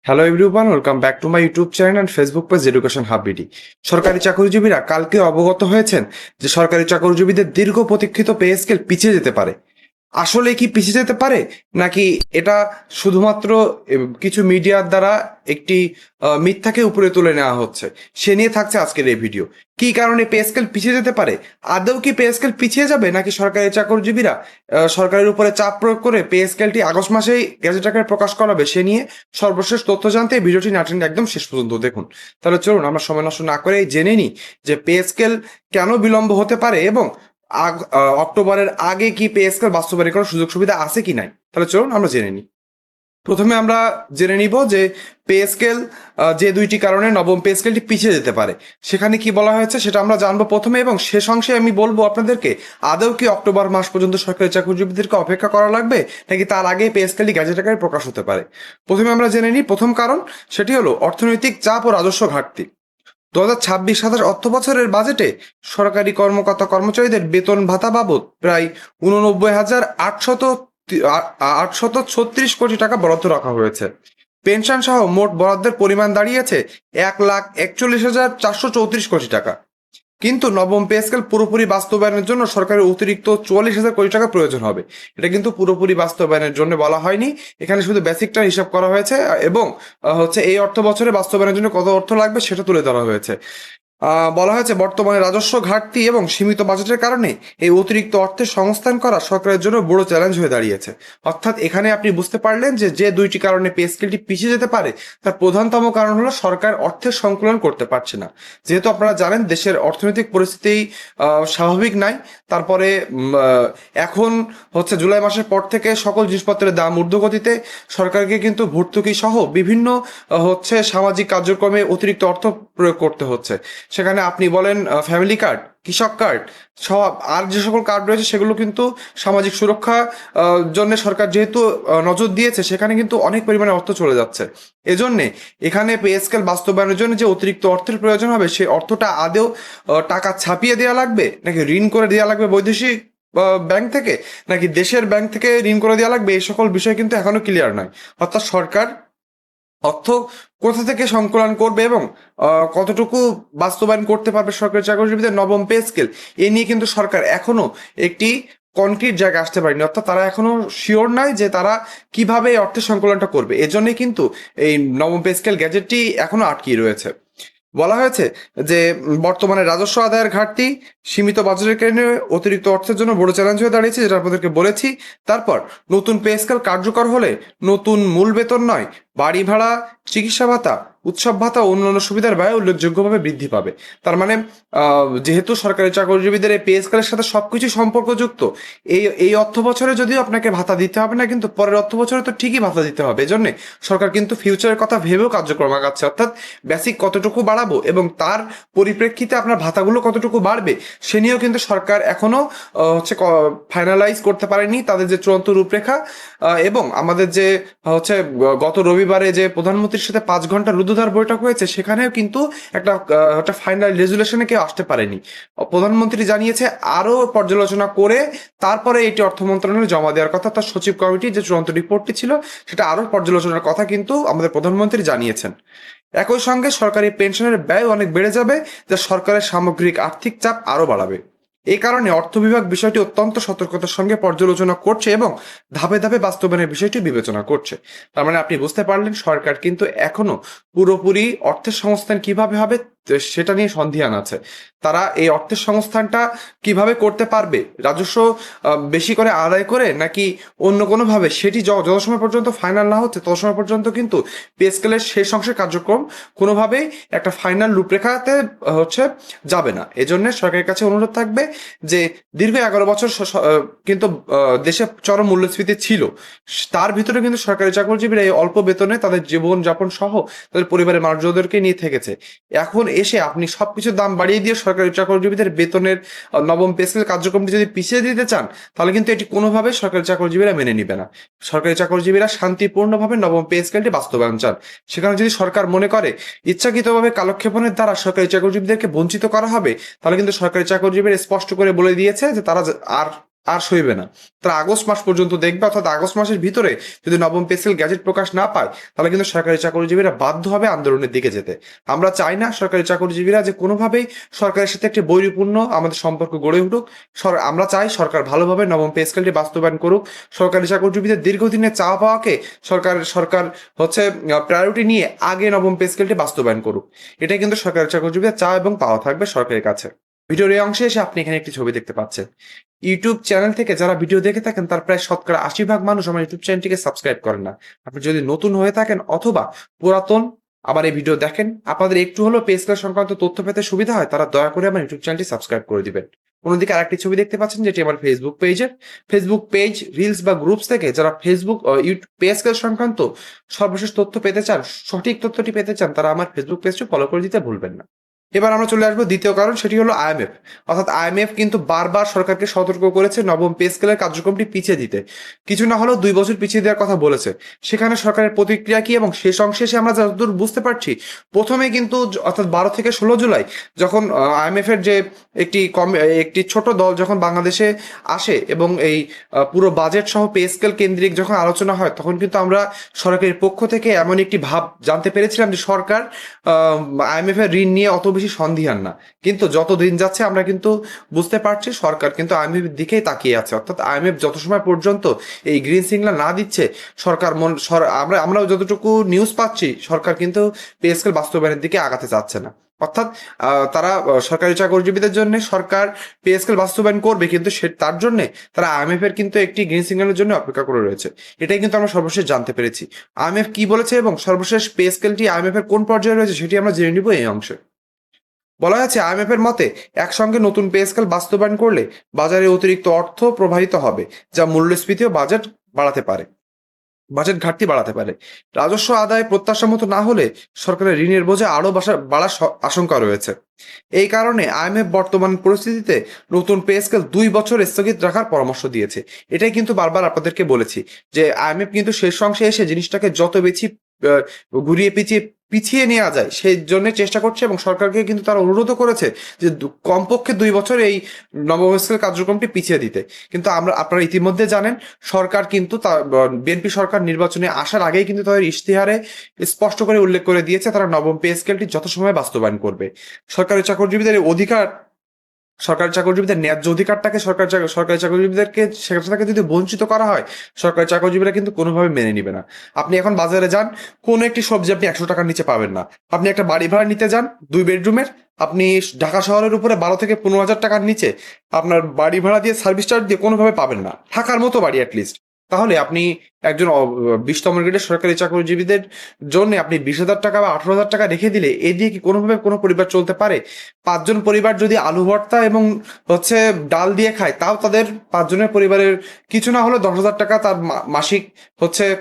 Hello everyone, welcome back to my YouTube channel and Facebook page education hub BD. সরকারি চাকরিজীবীরা কালকে অবগত হয়েছেন যে সরকারি চাকরিজীবীদের দীর্ঘ প্রতীক্ষিত পে স্কেল পিছিয়ে যেতে পারে। আসলে কি পিছিয়ে যেতে পারে, নাকি এটা শুধুমাত্র কিছু মিডিয়ার দ্বারা একটি মিথ্যাকে উপরে তুলে নেওয়া হচ্ছে, সে নিয়ে থাকছে আজকের এই ভিডিও। কি কারণে পে স্কেল পিছিয়ে যেতে পারে, আদৌ কি পে স্কেল পিছিয়ে যাবে, নাকি সরকারি চাকরিজীবীরা সরকারের উপরে চাপ প্রয়োগ করে পে স্কেলটি আগস্ট মাসেই গেজেট আকারে প্রকাশ করাবে, সে নিয়ে সর্বশেষ তথ্য জানতে এই ভিডিওটি না টেনে একদম শেষ পর্যন্ত দেখুন। তাহলে চলুন আমরা সময় নষ্ট না করে জেনে নিই যে পে স্কেল কেন বিলম্ব হতে পারে এবং অক্টোবরের আগে কি পে স্কেল বাস্তবায়ন করার সুযোগ সুবিধা আছে কি নাই। তাহলে চলুন আমরা জেনে নিই। প্রথমে আমরা জেনে নিব যে পে স্কেল যে দুইটি কারণে নবম পে স্কেলটি পিছিয়ে যেতে পারে, সেখানে কি বলা হয়েছে সেটা আমরা জানবো প্রথমে, এবং শেষ অংশে আমি বলবো আপনাদেরকে আদৌ কি অক্টোবর মাস পর্যন্ত সরকারি চাকরিজীবীদেরকে অপেক্ষা করা লাগবে, নাকি তার আগে পে স্কেলটি গ্যাজেট আকারে প্রকাশ হতে পারে। প্রথমে আমরা জেনে নিই প্রথম কারণ, সেটি হলো অর্থনৈতিক চাপ ও রাজস্ব ঘাটতি। 2026-27 অর্থ বছরের বাজেটে সরকারি কর্মকর্তা কর্মচারীদের বেতন ভাতা বাবদ প্রায় 89,836 কোটি টাকা বরাদ্দ রাখা হয়েছে। পেনশন সহ মোট বরাদ্দের পরিমাণ দাঁড়িয়েছে 1,41,434 কোটি টাকা। কিন্তু নবম পে স্কেল পুরোপুরি বাস্তবায়নের জন্য সরকারের অতিরিক্ত 44,000 কোটি টাকা প্রয়োজন হবে। এটা কিন্তু পুরোপুরি বাস্তবায়নের জন্য বলা হয়নি, এখানে শুধু বেসিকটা হিসাব করা হয়েছে এবং এই অর্থ বছরে বাস্তবায়নের জন্য কত অর্থ লাগবে সেটা তুলে ধরা হয়েছে। বলা হয়েছে বর্তমানে রাজস্ব ঘাটতি এবং সীমিত বাজেটের কারণে এই অতিরিক্ত অর্থের সংস্থান করা সরকারের জন্য বড় চ্যালেঞ্জ হয়ে দাঁড়িয়েছে। অর্থাৎ এখানে আপনি বুঝতে পারলেন যে যে দুইটি কারণে পে স্কেলটি পিছিয়ে যেতে পারে, তার প্রধানতম কারণ হলো সরকার অর্থের সংকুলন করতে পারছে না। যেহেতু আপনারা জানেন দেশের অর্থনৈতিক পরিস্থিতি স্বাভাবিক নাই, তারপরে এখন জুলাই মাসের পর থেকে সকল জিনিসপত্রের দাম ঊর্ধ্বগতিতে, সরকারকে কিন্তু ভর্তুকি সহ বিভিন্ন সামাজিক কার্যক্রমে অতিরিক্ত অর্থ প্রয়োগ করতে হচ্ছে। সেখানে আপনি বলেন ফ্যামিলি কার্ড, কৃষক কার্ড সব আর যে সকল কার্ড রয়েছে সেগুলো কিন্তু সামাজিক সুরক্ষা জন্য সরকার যেহেতু নজর দিয়েছে, সেখানে কিন্তু অনেক পরিমাণে অর্থ চলে যাচ্ছে। এজন্যে এখানে পে স্কেল বাস্তবায়নের জন্য যে অতিরিক্ত অর্থের প্রয়োজন হবে, সেই অর্থটা আদেও টাকা ছাপিয়ে দেওয়া লাগবে, নাকি ঋণ করে দেওয়া লাগবে বৈদেশিক ব্যাংক থেকে, নাকি দেশের ব্যাংক থেকে ঋণ করে দেওয়া লাগবে, এই সকল বিষয় কিন্তু এখনো ক্লিয়ার নয়। অর্থাৎ সরকার অর্থ কোথা থেকে সংকলন করবে এবং কতটুকু বাস্তবায়ন করতে পারবে সরকারি চাকরিজীবীদের নবম পে স্কেল, এ নিয়ে কিন্তু সরকার এখনো একটি কনক্রিট জায়গায় আসতে পারেনি। অর্থাৎ তারা এখনো শিওর নয় যে তারা কিভাবে এই অর্থের সংকলনটা করবে। এজন্যই কিন্তু এই নবম পে স্কেল গ্যাজেটটি এখনো আটকিয়ে রয়েছে। বলা হয়েছে যে বর্তমানে রাজস্ব আদায়ের ঘাটতি, সীমিত বাজেটের কারণে অতিরিক্ত অর্থের জন্য বড় চ্যালেঞ্জ হয়ে দাঁড়িয়েছে, যেটা আপনাদেরকে বলেছি। তারপর নতুন পে স্কেল কার্যকর হলে নতুন মূল বেতন নয়, বাড়ি ভাড়া, চিকিৎসা ভাতা, উৎসব ভাতা ও অন্যান্য সুবিধার ব্যয় উল্লেখযোগ্যভাবে বৃদ্ধি পাবে। তার মানে যেহেতু সরকারি চাকরিজীবীদের এই পে স্কেলের সাথে সবকিছু সম্পর্কযুক্ত, এই অর্থ বছরে যদিও আপনাকে ভাতা দিতে হবে না, কিন্তু পরের অর্থ বছরে তো ঠিকই ভাতা দিতে হবে। এজন্য সরকার কিন্তু ফিউচারের কথা ভেবেও কার্যক্রম আগাচ্ছে। অর্থাৎ বেসিক কতটুকু বাড়াবো এবং তার পরিপ্রেক্ষিতে আপনার ভাতাগুলো কতটুকু বাড়বে, সে নিয়েও কিন্তু সরকার এখনো ফাইনালাইজ করতে পারেনি তাদের যে চূড়ান্ত রূপরেখা। এবং আমাদের যে গত রবিবারে যে প্রধানমন্ত্রীর সাথে 5 ঘন্টা রুদ্ধদ্বার বৈঠক হয়েছে, সেখানেও কিন্তু একটা ফাইনাল রেজুলেশনে কেউ আসতে পারেনি। প্রধানমন্ত্রী জানিয়েছে আরো পর্যালোচনা করে তারপরে এটি অর্থ মন্ত্রণালয়ে জমা দেওয়ার কথা। তার সচিব কমিটির যে চূড়ান্ত রিপোর্টটি ছিল সেটা আরো পর্যালোচনার কথা কিন্তু আমাদের প্রধানমন্ত্রী জানিয়েছেন। একই সঙ্গে সরকারি পেনশনের ব্যয় অনেক বেড়ে যাবে, যা সরকারের সামগ্রিক আর্থিক চাপ আরো বাড়াবে। এই কারণে অর্থ বিভাগ বিষয়টি অত্যন্ত সতর্কতার সঙ্গে পর্যালোচনা করছে এবং ধাপে ধাপে বাস্তবায়নের বিষয়টি বিবেচনা করছে। তার মানে আপনি বুঝতে পারলেন সরকার কিন্তু এখনো পুরোপুরি অর্থের সংস্থান কিভাবে হবে সেটা নিয়ে সন্দিহান আছে। তারা এই অর্থের সংস্থানটা কিভাবে করতে পারবে, রাজস্ব বেশি করে আদায় করে নাকি অন্য কোনোভাবে, সেটি যত সময় পর্যন্ত ফাইনাল না হচ্ছে তত সময় পর্যন্ত কিন্তু পে স্কেলের শেষ অংশের কার্যক্রম কোনোভাবেই একটা ফাইনাল রূপরেখাতে যাবে না। এজন্য সরকারের কাছে অনুরোধ থাকবে যে দীর্ঘ 11 বছর কিন্তু দেশে চরম মূল্যস্ফীতি ছিল, তার ভিতরে কিন্তু সরকারি চাকরিজীবীরা এই অল্প বেতনে তাদের জীবন যাপন সহ তাদের পরিবারের মানুষজনদেরকে নিয়ে থেকেছে। এখন এসে আপনি সবকিছুর দাম বাড়িয়ে দিয়ে সরকারি চাকরিজীবীদের বেতনের নবম পে স্কেল কার্যক্রমটি যদি পিছিয়ে দিতে চান, তাহলে কিন্তু এটি কোনোভাবে সরকারি চাকরিজীবীরা মেনে নিবে না। সরকারি চাকরিজীবীরা শান্তিপূর্ণভাবে নবম পে স্কেলটি বাস্তবায়ন চান। সেখানে যদি সরকার মনে করে ইচ্ছাকৃতভাবে কালক্ষেপণের দ্বারা সরকারি চাকরিজীবীদেরকে বঞ্চিত করা হবে, তাহলে কিন্তু সরকারি চাকরিজীবীরা স্পষ্ট করে বলে দিয়েছে যে তারা আর আর সইবে না। তারা আগস্ট মাস পর্যন্ত দেখবে, অর্থাৎ আগস্ট মাসের ভিতরে যদি নবম পে স্কেল গ্যাজেট প্রকাশ না পায়, তাহলে কিন্তু সরকারি চাকরিজীবীরা বাধ্য হবে আন্দোলনের দিকে যেতে। আমরা চাই না সরকারি চাকরিজীবীরা যে কোনোভাবেই সরকারের সাথে একটি বৈরিপূর্ণ আমাদের সম্পর্ক গড়ে উঠুক। আমরা চাই সরকার ভালোভাবে নবম পে স্কেলটি বাস্তবায়ন করুক। সরকারি চাকরিজীবীদের দীর্ঘদিনের চাওয়া পাওয়াকে সরকার হচ্ছে প্রায়োরিটি নিয়ে আগে নবম পে স্কেলটি বাস্তবায়ন করুক। এটাই কিন্তু সরকারি চাকরিজীবীদের চাওয়া এবং পাওয়া থাকবে সরকারের কাছে। ভিডিওর এই অংশে এসে আপনি এখানে একটি ছবি দেখতে পাচ্ছেন। ইউটিউব চ্যানেল থেকে যারা ভিডিও দেখে থাকেন তার প্রায় শতকরা 80% মানুষ আমার ইউটিউব চ্যানেলটিকে সাবস্ক্রাইব করেন না। আপনি যদি নতুন হয়ে থাকেন অথবা পুরাতন আবার এই ভিডিও দেখেন, আপনাদের একটু হলেও পে স্কেল সংক্রান্ত তথ্য পেতে সুবিধা হয়, তারা দয়া করে আমার ইউটিউব চ্যানেলটি সাবস্ক্রাইব করে দিবেন। অন্যদিকে আরেকটি ছবি দেখতে পাচ্ছেন, যেটি আমার ফেসবুক পেজ, রিলস বা গ্রুপস থেকে যারা ফেসবুক ইউটিউব পে স্কেল সংক্রান্ত সর্বশেষ তথ্য পেতে চান, সঠিক তথ্যটি পেতে চান, তারা আমার ফেসবুক পেজটি ফলো করে দিতে ভুলবেন না। এবার আমরা চলে আসবো দ্বিতীয় কারণ, সেটি হলো আইএমএফ। অর্থাৎ আইএমএফ কিন্তু বারবার সরকারকে সতর্ক করেছে নবম পে স্কেলের কার্যক্রমটি পিছিয়ে দিতে। কিছু না হলেও 2 বছর পিছিয়ে দেওয়ার কথা বলেছে। সেখানে সরকারের প্রতিক্রিয়া কি, এবং শেষ অংশে এসে আমরা যতদূর বুঝতে পারছি, প্রথমে কিন্তু অর্থাৎ 12 থেকে 16 জুলাই যখন আইএমএফ এর যে একটি ছোট দল যখন বাংলাদেশে আসে এবং এই পুরো বাজেট সহ পে স্কেল কেন্দ্রিক যখন আলোচনা হয়, তখন কিন্তু আমরা সরকারের পক্ষ থেকে এমন একটি ভাব জানতে পেরেছিলাম যে সরকার আইএমএফ এর ঋণ নিয়ে অত বেশি সন্দিহান না। কিন্তু যত দিন যাচ্ছে আমরা কিন্তু বুঝতে পারছি সরকার কিন্তু আইএমএফ এর দিকেই তাকিয়ে আছে। অর্থাৎ আইএমএফ যত সময় পর্যন্ত এই গ্রিন সিগন্যাল না দিচ্ছে, আমরা যতটুকু নিউজ পাচ্ছি, সরকার কিন্তু পে স্কেল বাস্তবায়নের দিকে আগাতে চাচ্ছে না। অর্থাৎ তারা সরকারি চাকরিজীবীদের জন্য সরকার পে স্কেল বাস্তবায়ন করবে, কিন্তু তার জন্য তারা আইএমএফ এর কিন্তু একটি গ্রিন সিগন্যালের জন্য অপেক্ষা করে রয়েছে। এটাই কিন্তু আমরা সর্বশেষ জানতে পেরেছি। আইএমএফ কি বলেছে এবং সর্বশেষ পে স্কেলটি আইএমএফ এর কোন পর্যায়ে রয়েছে সেটি আমরা জেনে নিব এই অংশে। বলা যাচ্ছে আইএমএফ এর মতে একসঙ্গে নতুন পে স্কেল বাস্তবায়ন করলে বাজারে অতিরিক্ত অর্থ প্রবাহিত হবে, যা মূল্যস্ফীতি ও বাজেট ঘাটতি বাড়াতে পারে। রাজস্ব আদায় প্রত্যাশা মতো না হলে সরকারের ঋণের বোঝা আরও বাড়ার আশঙ্কা রয়েছে। এই কারণে আইএমএফ বর্তমান পরিস্থিতিতে নতুন পে স্কেল 2 বছর স্থগিত রাখার পরামর্শ দিয়েছে। এটাই কিন্তু বারবার আপনাদেরকে বলেছি যে আইএমএফ কিন্তু শেষ অংশে এসে জিনিসটাকে যত বেশি ঘুরিয়ে পিছিয়ে নেওয়া যায় সেই জন্য চেষ্টা করছে, এবং সরকারকে কিন্তু তারা অনুরোধ করেছে যে কমপক্ষে 2 বছর এই নবম স্কেল কার্যক্রমটি পিছিয়ে দিতে। কিন্তু আপনারা ইতিমধ্যে জানেন সরকার কিন্তু বিএনপি সরকার নির্বাচনে আসার আগেই কিন্তু তাদের ইশতেহারে স্পষ্ট করে উল্লেখ করে দিয়েছে তারা নবম পে স্কেলটি যথাসময়ে বাস্তবায়ন করবে। সরকারি চাকরিজীবীদের ন্যায্য অধিকারটাকে সরকারি চাকরিজীবীদেরকে সেখান থেকে যদি বঞ্চিত করা হয়, সরকারি চাকরিজীবীরা কিন্তু কোনোভাবে মেনে নিবে না। আপনি এখন বাজারে যান, কোনো একটি সবজি আপনি 100 টাকার নিচে পাবেন না। আপনি একটা বাড়ি ভাড়া নিতে যান 2 বেডরুমের, আপনি ঢাকা শহরের উপরে 12 থেকে 15,000 টাকার নিচে আপনার বাড়ি ভাড়া দিয়ে সার্ভিস চার্জ দিয়ে কোনোভাবে পাবেন না, থাকার মতো বাড়ি অ্যাটলিস্ট। তাহলে আপনি একজন 20তম গ্রেডের সরকারি চাকরিজীবীদের জন্য আপনি 20,000 টাকা বা 18,000 টাকা রেখে দিলে এ দিয়ে কি কোনোভাবে কোনো পরিবার চলতে পারে? 5 জন পরিবার যদি আলু ভর্তা এবং ডাল দিয়ে খায়, তাও তাদের 5 জনের পরিবারের কিছু না হলে 10,000 টাকা তার মাসিক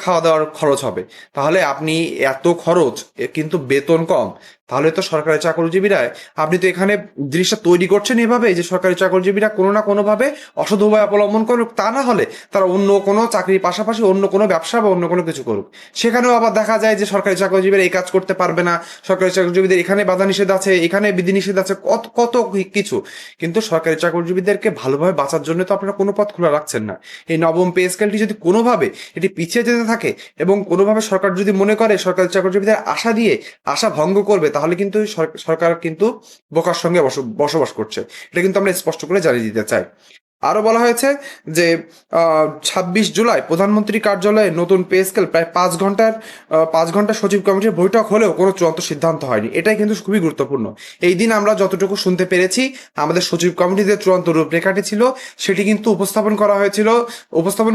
খাওয়া দাওয়ার খরচ হবে। তাহলে আপনি এত খরচ, কিন্তু বেতন কম, তাহলে তো সরকারি চাকরিজীবীরা, আপনি তো এখানে জিনিসটা তৈরি করছেন এভাবে যে সরকারি চাকরিজীবীরা কোনো না কোনোভাবে অসৎ উপায় অবলম্বন করুক, তা না হলে তারা অন্য কোনো চাকরির পাশাপাশি অন্য কোনো ব্যবসা বা অন্য কোনো কিছু করুক। সেখানেও আবার দেখা যায় যে সরকারি চাকরিজীবীরা এই কাজ করতে পারবে না, সরকারি চাকরিজীবীদের এখানে বাধা নিষেধ আছে, এখানে বিধিনিষেধ আছে, কত কিছু। কিন্তু সরকারি চাকরিজীবীদেরকে ভালোভাবে বাঁচার জন্য তো আপনারা কোনো পথ খোলা রাখছেন না। এই নবম পে স্কেলটি যদি কোনোভাবে এটি পিছিয়ে যেতে থাকে এবং কোনোভাবে সরকার যদি মনে করে সরকারি চাকরিজীবীদের আশা ভঙ্গ করবে, তাহলে কিন্তু সরকার কিন্তু বোকার সঙ্গে বসবাস করছে। এটা কিন্তু আমরা স্পষ্ট করে জানিয়ে দিতে চাই। আরো বলা হয়েছে যে 26 জুলাই প্রধানমন্ত্রী কার্যালয়ে নতুন পে স্কেল প্রায় 5 ঘন্টা সচিব কমিটির বৈঠক হলেও কোনো চূড়ান্ত সিদ্ধান্ত হয়নি। এটাই কিন্তু খুবই গুরুত্বপূর্ণ। এই দিন আমরা যতটুকু শুনতে পেরেছি, আমাদের সচিব কমিটির যে চূড়ান্ত রূপরেখাটি ছিল সেটি কিন্তু উপস্থাপন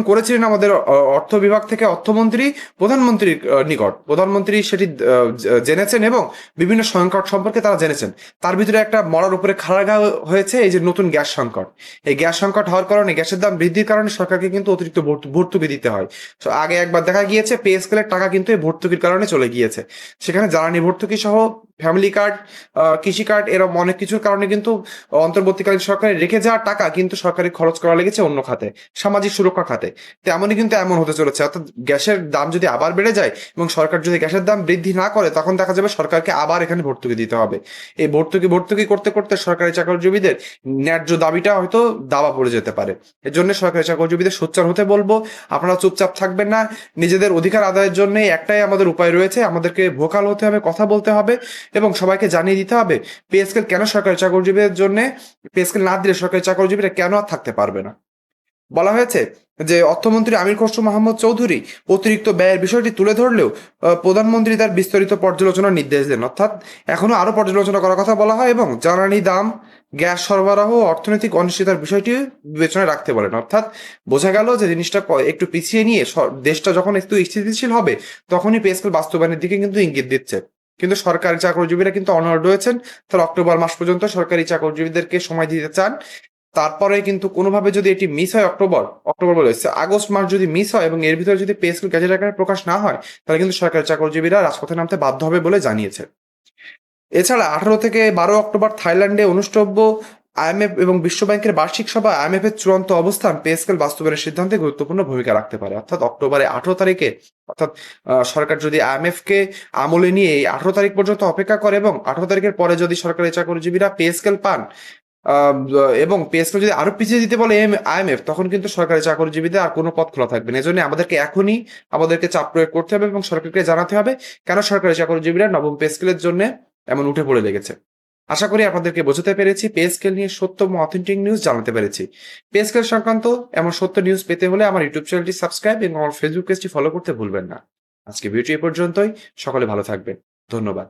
করেছিলেন আমাদের অর্থ বিভাগ থেকে অর্থমন্ত্রী প্রধানমন্ত্রীর নিকট। প্রধানমন্ত্রী সেটি জেনেছেন এবং বিভিন্ন সংকট সম্পর্কে তারা জেনেছেন। তার ভিতরে একটা মরার উপরে খাড়া ঘা হয়েছে এই যে নতুন গ্যাস সংকট। এই গ্যাস সংকট হওয়ার কারণে, গ্যাসের দাম বৃদ্ধির কারণে সরকারকে কিন্তু অতিরিক্ত ভর্তুকি দিতে হয়। আগে একবার দেখা গিয়েছে পে স্কেলের টাকা কিন্তু এই ভর্তুকির কারণে চলে গিয়েছে। সেখানে জ্বালানি ভর্তুকি সহ ফ্যামিলি কার্ড, কৃষি কার্ড, এরকম অনেক কিছুর কারণে কিন্তু অন্তর্বর্তীকালীন সরকারের রেখে যাওয়া টাকা কিন্তু সরকারি খরচ করা লেগেছে অন্য খাতে, সামাজিক সুরক্ষা খাতে। তেমনই কিন্তু এমন হতে চলেছে। অর্থাৎ গ্যাসের দাম যদি আবার বেড়ে যায় এবং সরকার যদি গ্যাসের দাম বৃদ্ধি না করে, তখন দেখা যাবে সরকারকে আবার এখানে ভর্তুকি দিতে হবে। এই ভর্তুকি করতে করতে সরকারি চাকরিজীবীদের ন্যায্য দাবিটা হয়তো দাবা পড়ে পড়ে যেতে পারে। এর জন্য সরকারি চাকরিজীবীদের সোচ্চার হতে বলবো, আপনারা চুপচাপ থাকবেন না। নিজেদের অধিকার আদায়ের জন্য একটাই আমাদের উপায় রয়েছে, আমাদেরকে ভোকাল হতে হবে, কথা বলতে হবে এবং সবাইকে জানিয়ে দিতে হবে পে স্কেল কেন সরকারি চাকরিজীবীদের জন্য, পে স্কেল না দিলে সরকারি চাকরিজীবীরা কেন আর থাকতে পারবে না। বলা হয়েছে যে অর্থমন্ত্রী আমির খসরু মাহমুদ চৌধুরী অতিরিক্ত ব্যয়ের বিষয়টি তুলে ধরলেও প্রধানমন্ত্রী তার বিস্তারিত পর্যালোচনার নির্দেশ দেন, অর্থাৎ এখনো আরো পর্যালোচনা করার কথা বলা হয় এবং জ্বালানি দাম, গ্যাস সরবরাহ ও অর্থনৈতিক অনিশ্চয়তার বিষয়টি বিবেচনায় রাখতে বলেন। অর্থাৎ বোঝা গেল যে জিনিসটা একটু পিছিয়ে নিয়ে দেশটা যখন একটু স্থিতিশীল হবে তখনই পে স্কেল বাস্তবায়নের দিকে কিন্তু ইঙ্গিত দিচ্ছে। কিন্তু সরকারি চাকরিজীবীরা কিন্তু অনড় রয়েছেন, তারা অক্টোবর মাস পর্যন্ত সরকারি চাকরিজীবীদেরকে সময় দিতে চান। তারপরে কিন্তু কোনোভাবে যদি এটি মিস হয়, অক্টোবর বলে আগস্ট মাস যদি মিস হয় এবং এর ভিতরে যদি পে স্কেল গ্যাজেট আকারে প্রকাশ না হয়, তাহলে কিন্তু সরকারি চাকরিজীবীরা রাজপথে নামতে বাধ্য হবে বলে জানিয়েছে। এছাড়া 18 থেকে 12 অক্টোবর থাইল্যান্ডে অনুষ্ঠব্য আইএমএফ এবং বিশ্বব্যাংকের বার্ষিক সভা আইএমএফ এর চূড়ান্ত অবস্থান পে স্কেল বাস্তবায়নের সিদ্ধান্তে গুরুত্বপূর্ণ ভূমিকা রাখতে পারে। অর্থাৎ অক্টোবরে 18 তারিখে, অর্থাৎ সরকার যদি আইএমএফ কে আমলে নিয়ে এই 18 তারিখ পর্যন্ত অপেক্ষা করে এবং 18 তারিখের পরে যদি সরকারি চাকরিজীবীরা পে স্কেল পান এবং পে স্কেল যদি আরো পিছিয়ে দিতে বলে আইএমএফ, তখন কিন্তু সরকারি চাকরিজীবীদের আর কোনো পথ খোলা থাকবে না। এজন্য আমাদেরকে এখনই চাপ প্রয়োগ করতে হবে এবং সরকারকে জানাতে হবে কেন সরকারি চাকরিজীবীরা নবম পে স্কেলের জন্য এমন উঠে পড়ে লেগেছে। আশা করি আপনাদেরকে বোঝাতে পেরেছি, পে স্কেল নিয়ে সত্য এবং অথেন্টিক নিউজ জানাতে পেরেছি। পে স্কেল সংক্রান্ত এমন সত্য নিউজ পেতে হলে আমার ইউটিউব চ্যানেলটি সাবস্ক্রাইব এবং আমার ফেসবুক পেজটি ফলো করতে ভুলবেন না। আজকে ভিডিও এ পর্যন্তই, সকলে ভালো থাকবেন, ধন্যবাদ।